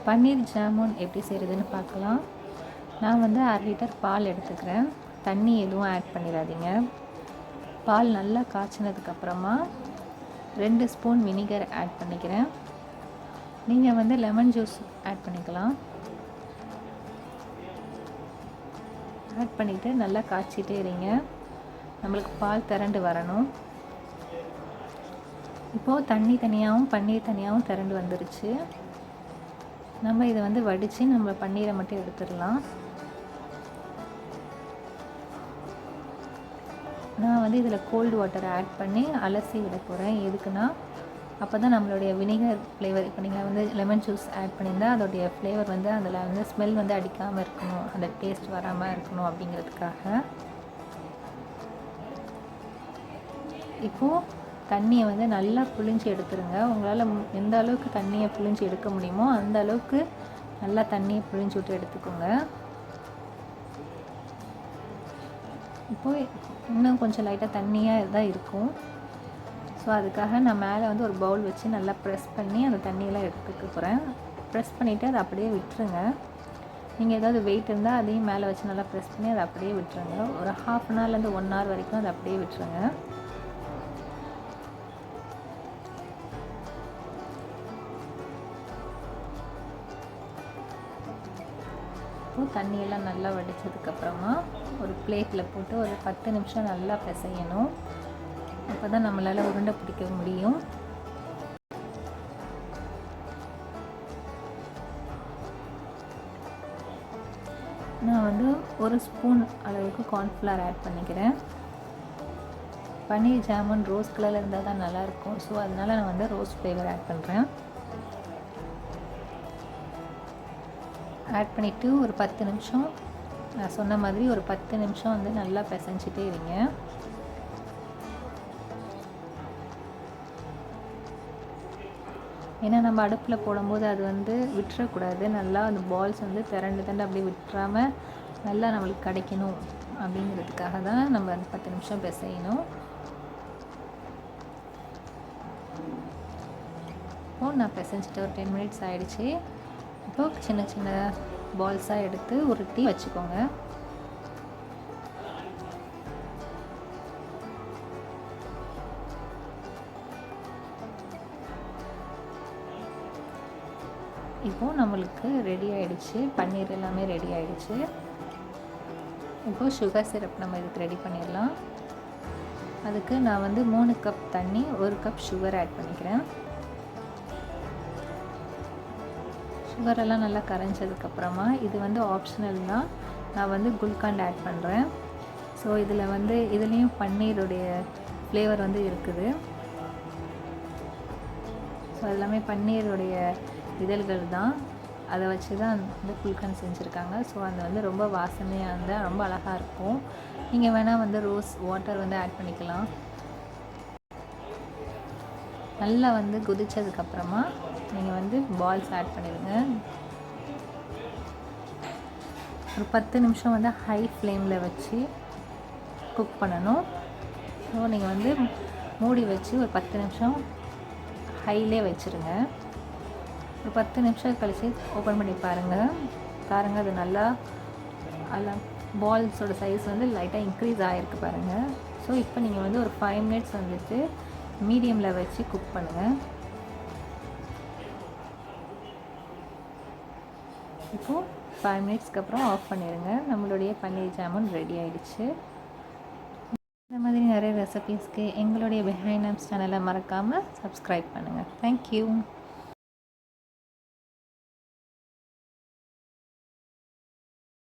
பன்னீர் ஜாமுன் எப்படி செய்கிறதுன்னு பார்க்கலாம். நான் வந்து 1/2 லிட்டர் பால் எடுத்துக்கிறேன். தண்ணி எதுவும் ஆட் பண்ணிடாதீங்க. பால் நல்லா காய்ச்சினதுக்கப்புறமா 2 ஸ்பூன் வினிகர் ஆட் பண்ணிக்கிறேன். நீங்கள் வந்து லெமன் ஜூஸ் ஆட் பண்ணிக்கலாம். ஆட் பண்ணிவிட்டு நல்லா காய்ச்சிட்டே இருங்க. நம்மளுக்கு பால் திரண்டு வரணும். இப்போது தண்ணி தனியாகவும் பன்னீர் தனியாகவும் திரண்டு வந்துருச்சு. நம்ம இதை வந்து வடித்து நம்ம பன்னீரை மட்டும் எடுத்துடலாம். நான் வந்து இதில் கோல்டு வாட்டர் ஆட் பண்ணி அலசி விட போகிறேன். எதுக்குன்னா அப்போ தான் நம்மளுடைய வினிகர் ஃப்ளேவர், இப்போ நீங்கள் வந்து லெமன் ஜூஸ் ஆட் பண்ணியிருந்தால் அதோடைய ஃப்ளேவர் வந்து அதில் வந்து ஸ்மெல் வந்து அடிக்காமல் இருக்கணும், அந்த டேஸ்ட் வராமல் இருக்கணும் அப்படிங்கிறதுக்காக. இப்போது தண்ணியை வந்து நல்லா புழிஞ்சு எடுத்துருங்க. உங்களால் எந்த அளவுக்கு தண்ணியை புழிஞ்சு எடுக்க முடியுமோ அந்த அளவுக்கு நல்லா தண்ணியை புழிஞ்சு விட்டு எடுத்துக்கோங்க. இப்போது இன்னும் கொஞ்சம் லைட்டாக தண்ணியாக தான் இருக்கும். ஸோ அதுக்காக நான் மேலே வந்து ஒரு பவுல் வச்சு நல்லா ப்ரெஸ் பண்ணி அந்த தண்ணியெல்லாம் எடுத்துக்க போகிறேன். ப்ரெஸ் பண்ணிவிட்டு அதை அப்படியே விட்டுருங்க. நீங்கள் ஏதாவது வெயிட் இருந்தால் அதையும் மேலே வச்சு நல்லா ப்ரெஸ் பண்ணி அதை அப்படியே விட்டுருங்க. ஒரு 1/2 அன் ஹவர்லேருந்து 1 ஹவர் வரைக்கும் அதை அப்படியே விட்டுருங்க. இப்போது தண்ணியெல்லாம் நல்லா வடித்ததுக்கப்புறமா ஒரு பிளேட்டில் போட்டு ஒரு 10 நிமிஷம் நல்லா பிசையணும். அப்போ தான் நம்மளால் உருண்டை பிடிக்க முடியும். நான் வந்து 1 ஸ்பூன் அளவுக்கு கார்ன்ஃப்ளவர் ஆட் பண்ணிக்கிறேன். பன்னீர் ஜாமுன் ரோஸ் கலரில் இருந்தால் தான் நல்லாயிருக்கும். ஸோ அதனால் நான் வந்து ரோஸ் ஃப்ளேவர் ஆட் பண்ணுறேன். ஆட் பண்ணிவிட்டு ஒரு 10 நிமிஷம், நான் சொன்ன மாதிரி ஒரு 10 நிமிஷம் வந்து நல்லா பிசைஞ்சிட்டே இருங்க. ஏன்னா நம்ம அடுப்பில் போடும்போது அது வந்து விட்டுறக்கூடாது. நல்லா அந்த பால்ஸ் வந்து திரண்டு அப்படியே விட்டுறாமல் நல்லா நம்மளுக்கு கிடைக்கணும் அப்படிங்கிறதுக்காக தான் நம்ம அந்த 10 நிமிஷம் பிசையணும். இப்போது நான் பிசைஞ்சிட்டு ஒரு 10 மினிட்ஸ் ஆகிடுச்சு. இப்போது சின்ன சின்ன பால்ஸாக எடுத்து உருட்டி வச்சுக்கோங்க. இப்போது நம்மளுக்கு ரெடி ஆகிடுச்சு. பன்னீர் எல்லாமே ரெடி ஆகிடுச்சு. இப்போது சுகர் சிரப் நம்ம இதுக்கு ரெடி பண்ணிடலாம். அதுக்கு நான் வந்து 3 கப் தண்ணி 1 கப் சுகர் ஆட் பண்ணிக்கிறேன். சுகரெல்லாம் நல்லா கரைஞ்சதுக்கப்புறமா இது வந்து ஆப்ஷனல் தான், நான் வந்து குல்கண்ட் ஆட் பண்ணுறேன். ஸோ இதில் வந்து இதுலேயும் பன்னீருடைய ஃப்ளேவர் வந்து இருக்குது. ஸோ எல்லாமே பன்னீருடைய இதழ்கள் தான், அதை வச்சு தான் வந்து குல்கண்ட் செஞ்சுருக்காங்க. ஸோ அது வந்து ரொம்ப வாசனையாக இருந்தால் ரொம்ப அழகாக இருக்கும். நீங்கள் வேணால் வந்து ரோஸ் வாட்டர் வந்து ஆட் பண்ணிக்கலாம். நல்லா வந்து கொதித்ததுக்கப்புறமா நீங்கள் வந்து பால்ஸ் ஆட் பண்ணிடுங்க. ஒரு 10 நிமிஷம் வந்து ஹை ஃப்ளேமில் வச்சு குக் பண்ணணும். ஸோ நீங்கள் வந்து மூடி வச்சு ஒரு 10 நிமிஷம் ஹைலே வச்சுருங்க. ஒரு 10 நிமிஷம் கழித்து ஓப்பன் பண்ணி பாருங்கள் அது நல்லா பால்ஸோட சைஸ் வந்து லைட்டாக இன்க்ரீஸ் ஆகிருக்கு பாருங்கள். ஸோ இப்போ நீங்கள் வந்து ஒரு 5 மினிட்ஸ் வந்துட்டு மீடியமில் வச்சு குக் பண்ணுங்கள். இப்போது 5 மினிட்ஸ்க்கு அப்புறம் ஆஃப் பண்ணிடுங்க. நம்மளுடைய பன்னீர் ஜாமுன் ரெடி ஆகிடுச்சு. இந்த மாதிரி நிறைய ரெசிபீஸ்க்கு எங்களுடைய பிஹைண்ட் ஆம்ஸ் சேனலை மறக்காமல் சப்ஸ்கிரைப் பண்ணுங்கள். தேங்க்யூ.